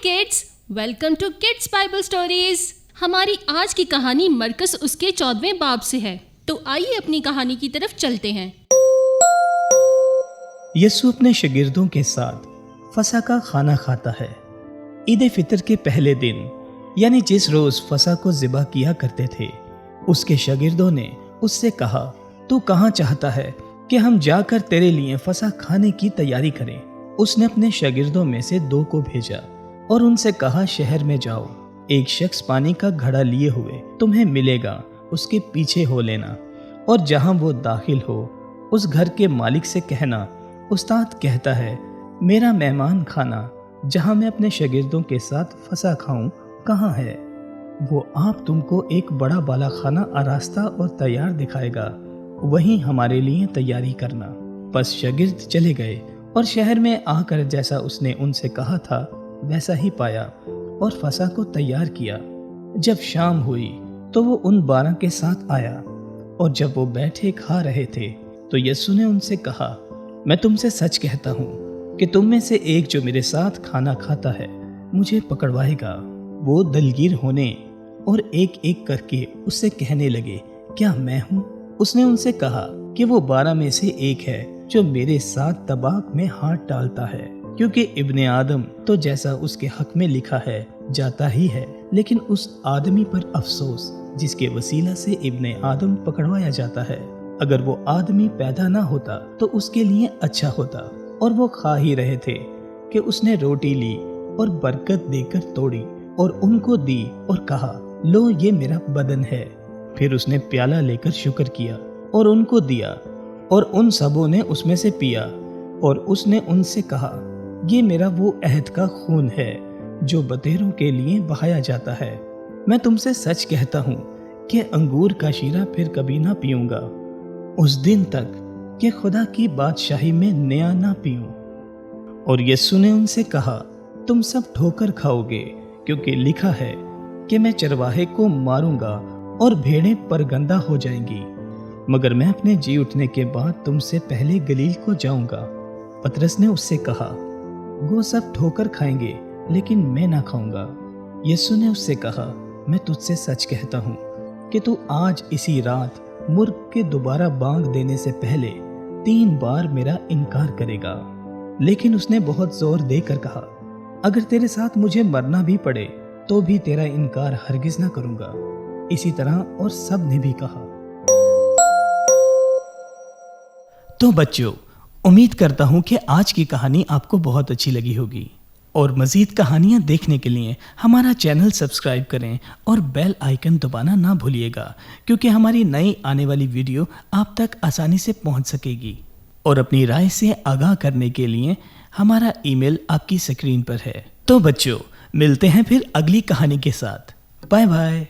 Kids, welcome to kids Bible stories. हमारी आज की कहानी मरकस उसके 14वें बाब से है। तो आइए अपनी कहानी की तरफ चलते हैं। यीशु अपने शागिर्दों के साथ फसह का खाना खाता है। ईद फितर के पहले दिन यानी जिस रोज फसह को ज़िबा किया करते थे, उसके शागिर्दों ने उससे कहा, तू कहाँ चाहता है कि हम जाकर तेरे लिए फसह खाने की तैयारी करें। उसने अपने शागिर्दों में से 2 को भेजा और उनसे कहा, शहर में जाओ, एक शख्स पानी का घड़ा लिए हुए तुम्हें मिलेगा, उसके पीछे हो लेना, और जहां वो दाखिल हो उस घर के मालिक से कहना, उस्ताद कहता है, मेरा मेहमान खाना जहां मैं अपने शागिर्दों के साथ फसह खाऊं कहाँ है। वो आप तुमको एक बड़ा बाला खाना आरास्ता और तैयार दिखाएगा, वहीं हमारे लिए तैयारी करना। बस शागिर्द चले गए और शहर में आकर जैसा उसने उनसे कहा था वैसा ही पाया और फसह को तैयार किया। जब शाम हुई तो वो उन 12 के साथ आया, और जब वो बैठे खा रहे थे तो यीशु ने उनसे कहा, मैं तुमसे सच कहता हूँ कि तुम में से एक जो मेरे साथ खाना खाता है मुझे पकड़वाएगा। वो दलगीर होने और एक एक करके उससे कहने लगे, क्या मैं हूँ? उसने उनसे कहा कि वो 12 में से एक है जो मेरे साथ तबाक में हाथ डालता है, क्योंकि इब्ने आदम तो जैसा उसके हक में लिखा है जाता ही है, लेकिन उस आदमी पर अफसोस जिसके वसीला से इब्ने आदम पकड़वाया जाता है। अगर वो आदमी पैदा ना होता तो उसके लिए अच्छा होता। और वो खा ही रहे थे कि उसने रोटी ली और बरकत देकर तोड़ी और उनको दी और कहा, लो ये मेरा बदन है। फिर उसने प्याला लेकर शुक्र किया और उनको दिया, और उन सबों ने उसमें से पिया। और उसने उनसे कहा, ये मेरा वो अहद का खून है जो बतेरों के लिए बहाया जाता है। मैं तुमसे सच कहता हूँ कि अंगूर का शीरा फिर कभी ना पीऊंगा उस दिन तक कि खुदा की बादशाही में नया ना पीऊं। और यीशु ने उनसे कहा, तुम सब ठोकर खाओगे, क्योंकि लिखा है कि मैं चरवाहे को मारूंगा और भेड़ें परगंदा हो जाएंगी। मगर मैं अपने जी उठने के बाद तुमसे पहले गलील को जाऊंगा। पतरस ने उससे कहा, वो सब ठोकर खाएंगे लेकिन मैं ना खाऊंगा। यीशु ने उससे कहा, मैं तुझसे सच कहता हूँ कि तू आज इसी रात मुर्ग के दोबारा बांग देने से पहले 3 बार मेरा इनकार करेगा। लेकिन उसने बहुत जोर देकर कहा, अगर तेरे साथ मुझे मरना भी पड़े तो भी तेरा इनकार हरगिज ना करूंगा। इसी तरह और सब ने भी कहा। तो बच्चों, उम्मीद करता हूं कि आज की कहानी आपको बहुत अच्छी लगी होगी, और मज़ीद कहानियां देखने के लिए हमारा चैनल सब्सक्राइब करें और बेल आइकन दबाना ना भूलिएगा, क्योंकि हमारी नई आने वाली वीडियो आप तक आसानी से पहुंच सकेगी। और अपनी राय से आगाह करने के लिए हमारा ईमेल आपकी स्क्रीन पर है। तो बच्चों, मिलते हैं फिर अगली कहानी के साथ। Bye bye.